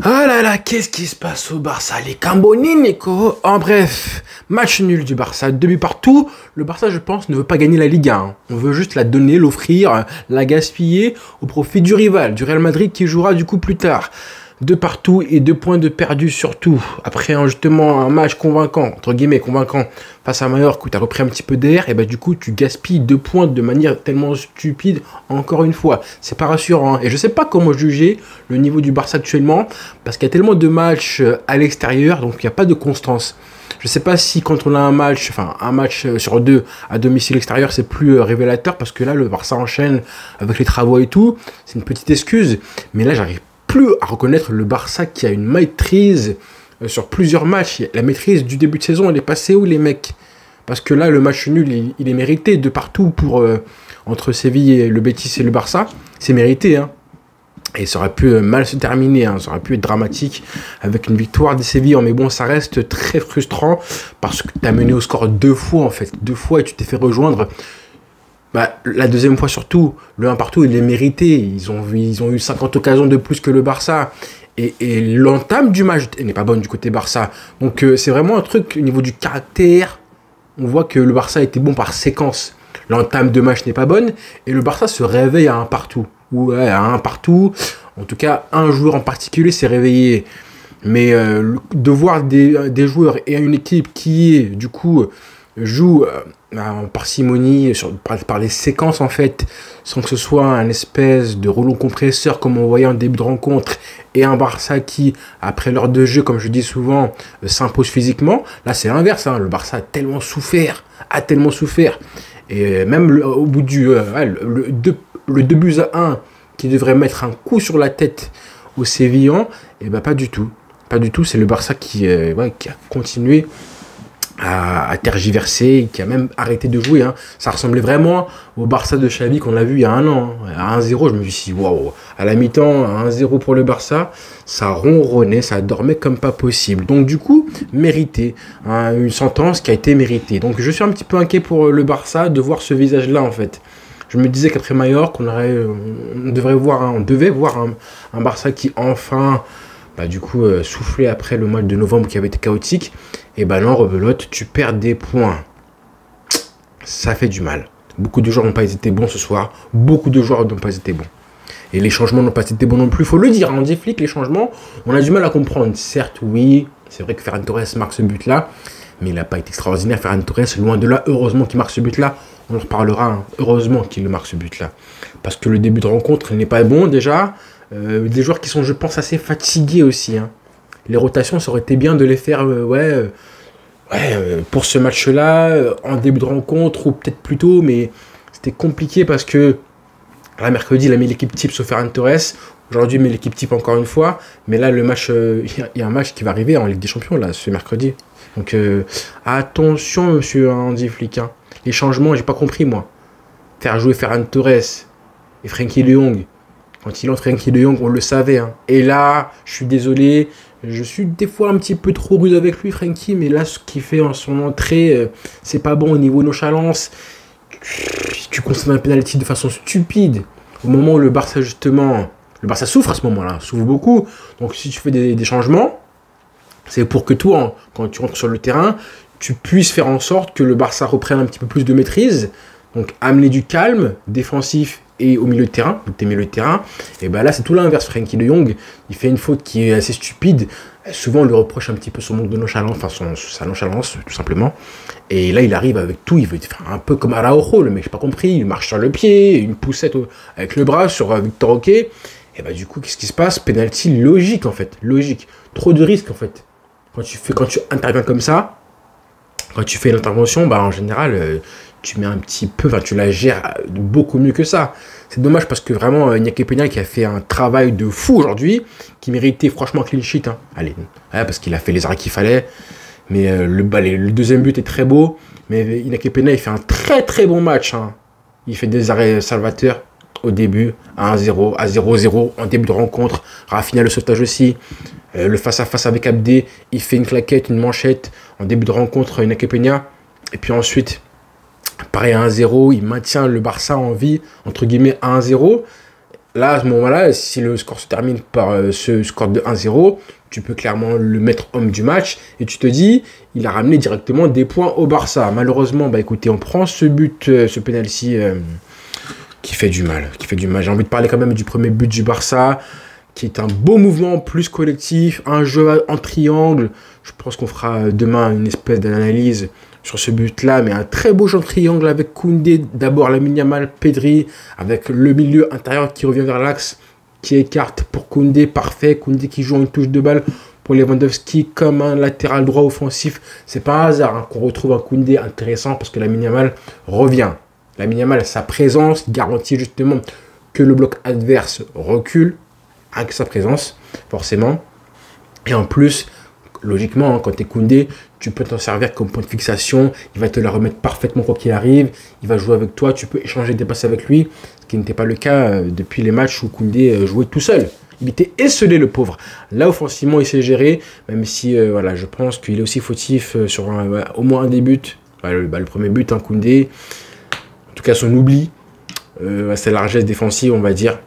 Ah là là, qu'est-ce qui se passe au Barça? Les Camboni, Nico. En bref, match nul du Barça, 2 buts partout. Le Barça, je pense, ne veut pas gagner la Liga, hein. On veut juste la donner, l'offrir, la gaspiller au profit du rival, du Real Madrid qui jouera du coup plus tard. 2 partout et 2 points de perdu surtout. Après justement un match convaincant, entre guillemets convaincant, face à Mallorca où tu as repris un petit peu d'air, et bah du coup tu gaspilles 2 points de manière tellement stupide encore une fois. C'est pas rassurant, hein. Et je sais pas comment juger le niveau du Barça actuellement, parce qu'il y a tellement de matchs à l'extérieur, donc il n'y a pas de constance. Je sais pas si quand on a un match sur 2 à domicile extérieur, c'est plus révélateur, parce que là le Barça enchaîne avec les travaux et tout, c'est une petite excuse, mais là j'arrive plus à reconnaître le Barça qui a une maîtrise sur plusieurs matchs. La maîtrise du début de saison, elle est passée où les mecs? Parce que là, le match nul, il est mérité de partout pour entre Séville et le Betis et le Barça. C'est mérité, hein. Et ça aurait pu mal se terminer, hein. Ça aurait pu être dramatique avec une victoire des Sévillans. Mais bon, ça reste très frustrant parce que tu as mené au score 2 fois, en fait. 2 fois et tu t'es fait rejoindre. Bah, la deuxième fois surtout, le 1 partout, il est mérité. Ils ont eu 50 occasions de plus que le Barça. Et l'entame du match n'est pas bonne du côté Barça. Donc c'est vraiment un truc au niveau du caractère. On voit que le Barça était bon par séquence. L'entame de match n'est pas bonne. Et le Barça se réveille à 1 partout. Ouais, à 1 partout. En tout cas, un joueur en particulier s'est réveillé. Mais de voir des joueurs et une équipe qui, du coup, joue en parcimonie par les séquences en fait, sans que ce soit un espèce de rouleau compresseur comme on voyait en début de rencontre, et un Barça qui, après l'heure de jeu, comme je dis souvent, s'impose physiquement. Là c'est l'inverse, hein. Le Barça a tellement souffert, et même au bout le 2 buts à 1 qui devrait mettre un coup sur la tête aux Sévillans, et ben pas du tout, c'est le Barça qui a continué à tergiverser, qui a même arrêté de jouer, hein. Ça ressemblait vraiment au Barça de Xavi qu'on a vu il y a un an, hein. À 1-0, je me suis dit, waouh, à la mi-temps, à 1-0 pour le Barça, ça ronronnait, ça dormait comme pas possible. Donc du coup, mérité, hein, une sentence qui a été méritée. Donc je suis un petit peu inquiet pour le Barça de voir ce visage-là, en fait. Je me disais qu'après Mallorca, on devait voir un Barça qui enfin... du coup, souffler après le mois de novembre qui avait été chaotique, et ben non, rebelote, tu perds des points. Ça fait du mal. Beaucoup de joueurs n'ont pas été bons ce soir. Beaucoup de joueurs n'ont pas été bons. Et les changements n'ont pas été bons non plus. Il faut le dire, on dit flic, les changements, on a du mal à comprendre. Certes, oui, c'est vrai que Ferran Torres marque ce but-là, mais il n'a pas été extraordinaire. Ferran Torres, loin de là, heureusement qu'il marque ce but-là. On en reparlera, hein. Heureusement qu'il marque ce but-là. Parce que le début de rencontre, il n'est pas bon déjà. Des joueurs qui sont, je pense, assez fatigués aussi, hein. Les rotations, ça aurait été bien de les faire pour ce match-là, en début de rencontre, ou peut-être plus tôt, mais c'était compliqué parce que là, mercredi, il a mis l'équipe type sauf Ferran Torres. Aujourd'hui, il met l'équipe type encore une fois. Mais là, le match, il y a un match qui va arriver en Ligue des Champions, là, ce mercredi. Donc, attention, monsieur Andy Flick, hein. Les changements, j'ai pas compris, moi. Faire jouer Ferran Torres et Frenkie de Jong. Quand il entre Frenkie de Jong, on le savait, hein. Et là, je suis désolé, je suis des fois un petit peu trop rude avec lui, Frenkie, mais là, ce qu'il fait en son entrée, c'est pas bon au niveau nonchalance. Tu consommes un penalty de façon stupide. Au moment où le Barça, justement, le Barça souffre à ce moment-là, souffre beaucoup. Donc, si tu fais des changements, c'est pour que toi, quand tu rentres sur le terrain, tu puisses faire en sorte que le Barça reprenne un petit peu plus de maîtrise. Donc, amener du calme défensif et au milieu de terrain, donc t'es milieu de terrain, et ben là c'est tout l'inverse. Frenkie de Jong, il fait une faute qui est assez stupide. Souvent on lui reproche un petit peu son manque de nonchalance, sa nonchalance tout simplement. Et là il arrive avec tout, il veut faire un peu comme Araujo, le mec j'ai pas compris, il marche sur le pied, une poussette avec le bras sur Victor Roque. Et ben du coup qu'est-ce qui se passe? Penalty logique en fait, logique. Trop de risques en fait. Quand tu interviens comme ça, quand tu fais l'intervention, en général, tu mets un petit peu, tu la gères beaucoup mieux que ça. C'est dommage parce que vraiment, Iñaki Peña qui a fait un travail de fou aujourd'hui, qui méritait franchement clean sheet, hein. Allez, parce qu'il a fait les arrêts qu'il fallait. Mais le deuxième but est très beau. Mais Iñaki Peña, il fait un très très bon match, hein. Il fait des arrêts salvateurs au début, à 1-0, à 0-0, en début de rencontre. Rafinha le sauvetage aussi. Le face-à-face avec Abdé, il fait une claquette, une manchette en début de rencontre, Iñaki Peña. Et puis ensuite, pareil à 1-0, il maintient le Barça en vie, entre guillemets, à 1-0. là, à ce moment-là, si le score se termine par ce score de 1-0, tu peux clairement le mettre homme du match et tu te dis, il a ramené directement des points au Barça. Malheureusement, bah écoutez, on prend ce but, ce penalty qui fait du mal, J'ai envie de parler quand même du premier but du Barça, qui est un beau mouvement plus collectif, un jeu en triangle. Je pense qu'on fera demain une espèce d'analyse sur ce but-là, mais un très beau jeu en triangle avec Koundé, d'abord Lamine Yamal, Pedri, avec le milieu intérieur qui revient vers l'axe, qui écarte pour Koundé, parfait. Koundé qui joue une touche de balle pour Lewandowski comme un latéral droit offensif. C'est pas un hasard qu'on retrouve un Koundé intéressant parce que Lamine Yamal revient. Lamine Yamal, sa présence garantit justement que le bloc adverse recule avec sa présence, forcément. Et en plus, logiquement, quand tu es Koundé, tu peux t'en servir comme point de fixation. Il va te la remettre parfaitement quoi qu'il arrive. Il va jouer avec toi. Tu peux échanger des passes avec lui. Ce qui n'était pas le cas depuis les matchs où Koundé jouait tout seul. Il était esselé, le pauvre. Là, offensivement, il s'est géré. Même si, voilà, je pense qu'il est aussi fautif sur au moins un des buts. Le premier but, Koundé. En tout cas, son oubli. Sa largesse défensive, on va dire.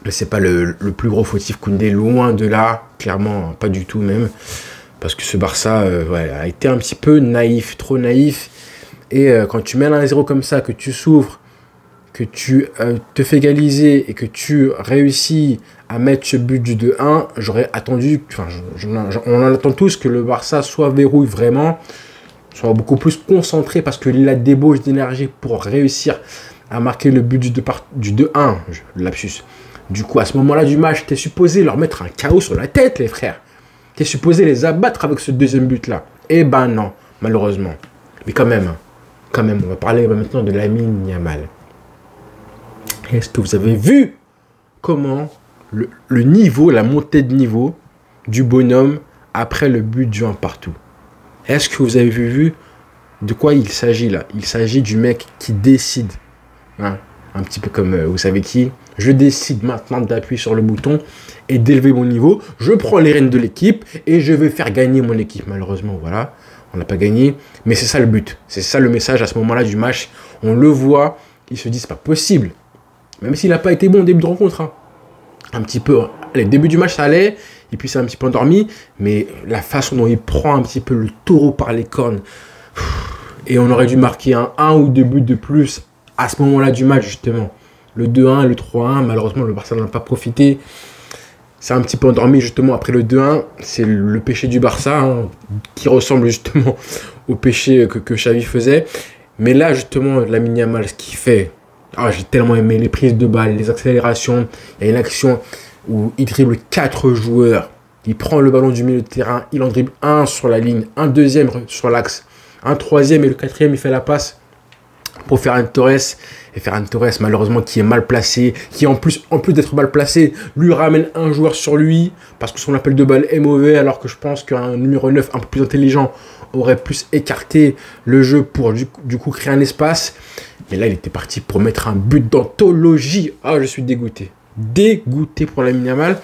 Mais c'est pas le plus gros fautif Koundé, loin de là, clairement, pas du tout même. Parce que ce Barça a été un petit peu naïf, trop naïf. Et quand tu mènes 1-0 comme ça, que tu souffres, que tu te fais égaliser et que tu réussis à mettre ce but du 2-1, j'aurais attendu, on en attend tous que le Barça soit verrouille vraiment, soit beaucoup plus concentré parce qu'il a débauche d'énergie pour réussir à marquer le but du 2-1, lapsus. Du coup, à ce moment-là du match, tu es supposé leur mettre un chaos sur la tête, les frères. Tu es supposé les abattre avec ce deuxième but-là. Eh ben non, malheureusement. Mais quand même, on va parler maintenant de Lamine Yamal. Est-ce que vous avez vu comment le niveau, la montée de niveau du bonhomme après le but du 1 partout? Est-ce que vous avez vu de quoi il s'agit là? Il s'agit du mec qui décide. Un petit peu comme vous savez qui. Je décide maintenant d'appuyer sur le bouton et d'élever mon niveau. Je prends les rênes de l'équipe et je vais faire gagner mon équipe. Malheureusement, voilà, on n'a pas gagné. Mais c'est ça le but. C'est ça le message à ce moment-là du match. On le voit. Il se dit, c'est pas possible. Même s'il n'a pas été bon au début de rencontre. Un petit peu. Les débuts du match, ça allait. Et puis, c'est un petit peu endormi. Mais la façon dont il prend un petit peu le taureau par les cornes. Et on aurait dû marquer un ou deux buts de plus à ce moment-là du match, justement. Le 2-1, le 3-1, malheureusement, le Barça n'en a pas profité. C'est un petit peu endormi, justement, après le 2-1. C'est le péché du Barça, qui ressemble justement au péché que Xavi faisait. Mais là, justement, Lamine Yamal, ce qu'il fait... j'ai tellement aimé les prises de balles, les accélérations. Il y a une action où il dribble 4 joueurs. Il prend le ballon du milieu de terrain. Il en dribble un sur la ligne, un deuxième sur l'axe, un troisième et le quatrième, il fait la passe pour Ferran Torres. Et Ferran Torres, malheureusement, qui est mal placé, qui en plus d'être mal placé, lui ramène un joueur sur lui, parce que son appel de balle est mauvais, alors que je pense qu'un numéro 9 un peu plus intelligent aurait plus écarté le jeu pour du coup créer un espace. Mais là, il était parti pour mettre un but d'anthologie. Je suis dégoûté. Dégoûté pour Lamine Yamal,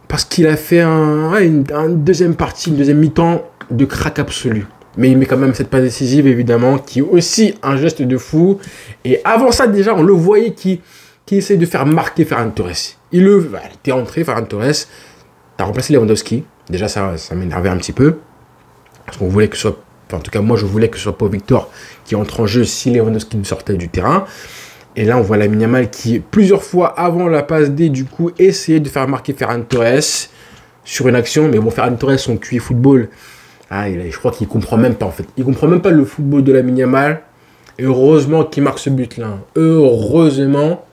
parce qu'il a fait une deuxième partie, une deuxième mi-temps de crack absolu. Mais il met quand même cette passe décisive, évidemment, qui est aussi un geste de fou. Et avant ça, déjà, on le voyait qui essaie de faire marquer Ferran Torres. Il était entré, Ferran Torres. T'as remplacé Lewandowski. Déjà, ça m'énervait un petit peu. Parce qu'on voulait que ce soit... en tout cas, moi, je voulais que ce soit Pau Victor qui entre en jeu si Lewandowski ne sortait du terrain. Et là, on voit Lamine Yamal qui, plusieurs fois avant la passe D, du coup, essayait de faire marquer Ferran Torres sur une action. Mais bon, Ferran Torres, son QI football... je crois qu'il comprend même pas en fait. Il comprend même pas le football de Lamine Yamal. Et heureusement qu'il marque ce but-là. Heureusement.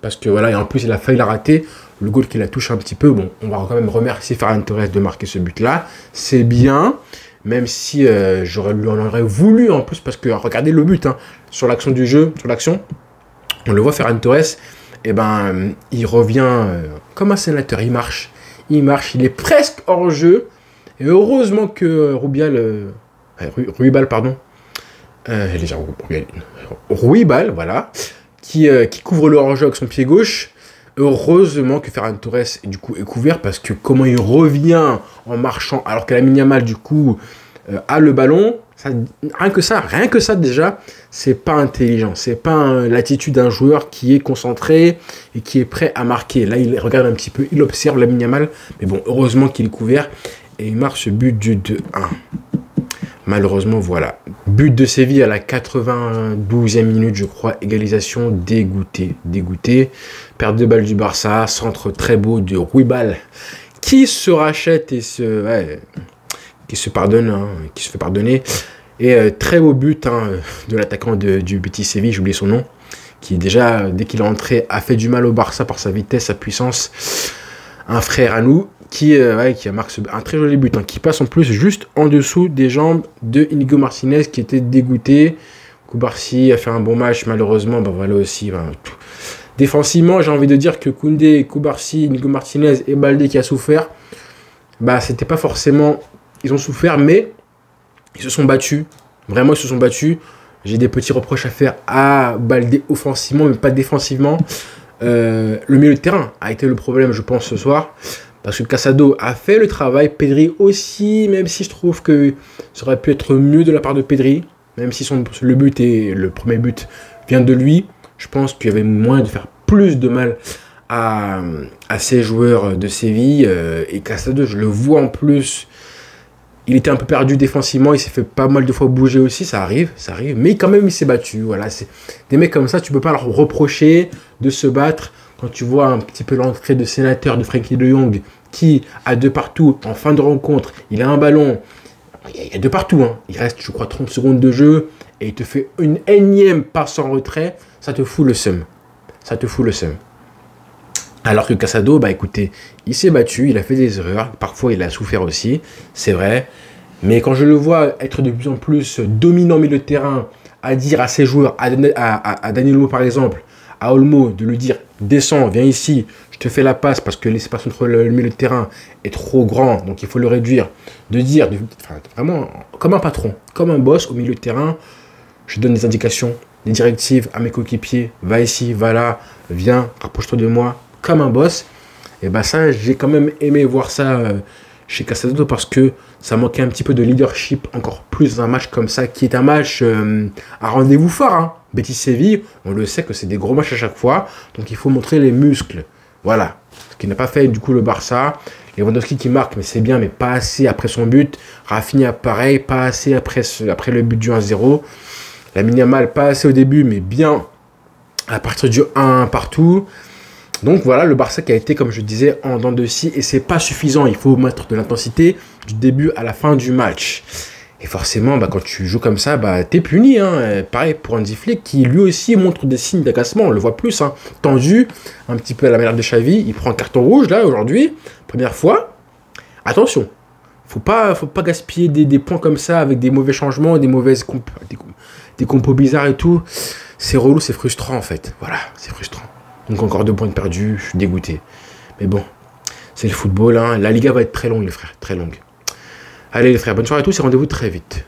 Parce que voilà, et en plus il a failli la rater. Le goal qui la touche un petit peu. Bon, on va quand même remercier Ferran Torres de marquer ce but-là. C'est bien. Même si on aurait voulu en plus. Parce que regardez le but. Sur l'action du jeu, sur l'action. On le voit Ferran Torres. Et il revient comme un sénateur. Il marche. Il est presque hors jeu. Et heureusement que Ruibal, pardon. Ruibal, voilà. Qui couvre le hors-jeu avec son pied gauche. Heureusement que Ferran Torres, du coup, est couvert. Parce que comment il revient en marchant, alors que Lamine Yamal, du coup, a le ballon. Rien que ça déjà, c'est pas intelligent. C'est pas l'attitude d'un joueur qui est concentré et qui est prêt à marquer. Là, il regarde un petit peu, il observe Lamine Yamal, mais bon, heureusement qu'il est couvert et il marque ce but du 2-1. Malheureusement, voilà. But de Séville à la 92e minute, je crois. Égalisation, dégoûté. Perte de balle du Barça, centre très beau de Ruibal, qui se rachète et qui se pardonne, qui se fait pardonner. Et très beau but de l'attaquant du Betis Séville, j'ai oublié son nom, qui déjà, dès qu'il est entré, a fait du mal au Barça par sa vitesse, sa puissance. Un frère à nous qui a marqué un très joli but, qui passe en plus juste en dessous des jambes de Inigo Martinez, qui était dégoûté. Koubarsi a fait un bon match, malheureusement, voilà aussi. Défensivement, j'ai envie de dire que Koundé, Koubarsi, Inigo Martinez et Baldé qui a souffert, c'était pas forcément... Ils ont souffert, mais ils se sont battus. Vraiment, ils se sont battus. J'ai des petits reproches à faire à Baldé offensivement, mais pas défensivement. Le milieu de terrain a été le problème, je pense, ce soir. Parce que Casado a fait le travail. Pedri aussi, même si je trouve que ça aurait pu être mieux de la part de Pedri. Même si le premier but vient de lui. Je pense qu'il y avait moyen de faire plus de mal à ces joueurs de Séville. Et Casado, je le vois en plus... Il était un peu perdu défensivement, il s'est fait pas mal de fois bouger aussi, ça arrive, mais quand même il s'est battu. Voilà, c'est des mecs comme ça, tu peux pas leur reprocher de se battre. Quand tu vois un petit peu l'entrée de Sénateur de Frenkie de Jong, qui a de partout, en fin de rencontre, il a un ballon, il y a de partout, il reste je crois 30 secondes de jeu, et il te fait une énième passe en retrait, ça te fout le seum. Alors que Casado, écoutez, il s'est battu, il a fait des erreurs, parfois il a souffert aussi, c'est vrai. Mais quand je le vois être de plus en plus dominant au milieu de terrain, à dire à ses joueurs, à Danilo par exemple, à Olmo, de lui dire « Descends, viens ici, je te fais la passe parce que l'espace entre le milieu de terrain est trop grand, donc il faut le réduire. » Vraiment, comme un patron, comme un boss au milieu de terrain, je donne des indications, des directives à mes coéquipiers, va ici, va là, viens, rapproche-toi de moi. Comme un boss, et ça, j'ai quand même aimé voir ça chez Casado parce que ça manquait un petit peu de leadership, encore plus dans un match comme ça, qui est un match à rendez-vous fort. Betis Séville, on le sait que c'est des gros matchs à chaque fois, donc il faut montrer les muscles. Voilà, ce qui n'a pas fait du coup le Barça. Lewandowski qui marque, mais c'est bien, mais pas assez après son but. Rafinha pareil, pas assez après le but du 1-0. Lamine Yamal, pas assez au début, mais bien à partir du 1 partout. Donc voilà, le Barça qui a été, comme je disais, en dents de scie, et c'est pas suffisant. Il faut mettre de l'intensité du début à la fin du match. Et forcément, quand tu joues comme ça, t'es puni. Pareil pour Hansi Flick, qui lui aussi montre des signes d'agacement. On le voit plus, tendu, un petit peu à la manière de Xavi. Il prend un carton rouge, là, aujourd'hui, première fois. Attention, faut pas gaspiller des points comme ça avec des mauvais changements, des compos bizarres et tout. C'est relou, c'est frustrant, en fait. Voilà, c'est frustrant. Donc encore 2 points de perdus, je suis dégoûté. Mais bon, c'est le football. La Liga va être très longue, les frères, très longue. Allez les frères, bonne soirée à tous et rendez-vous très vite.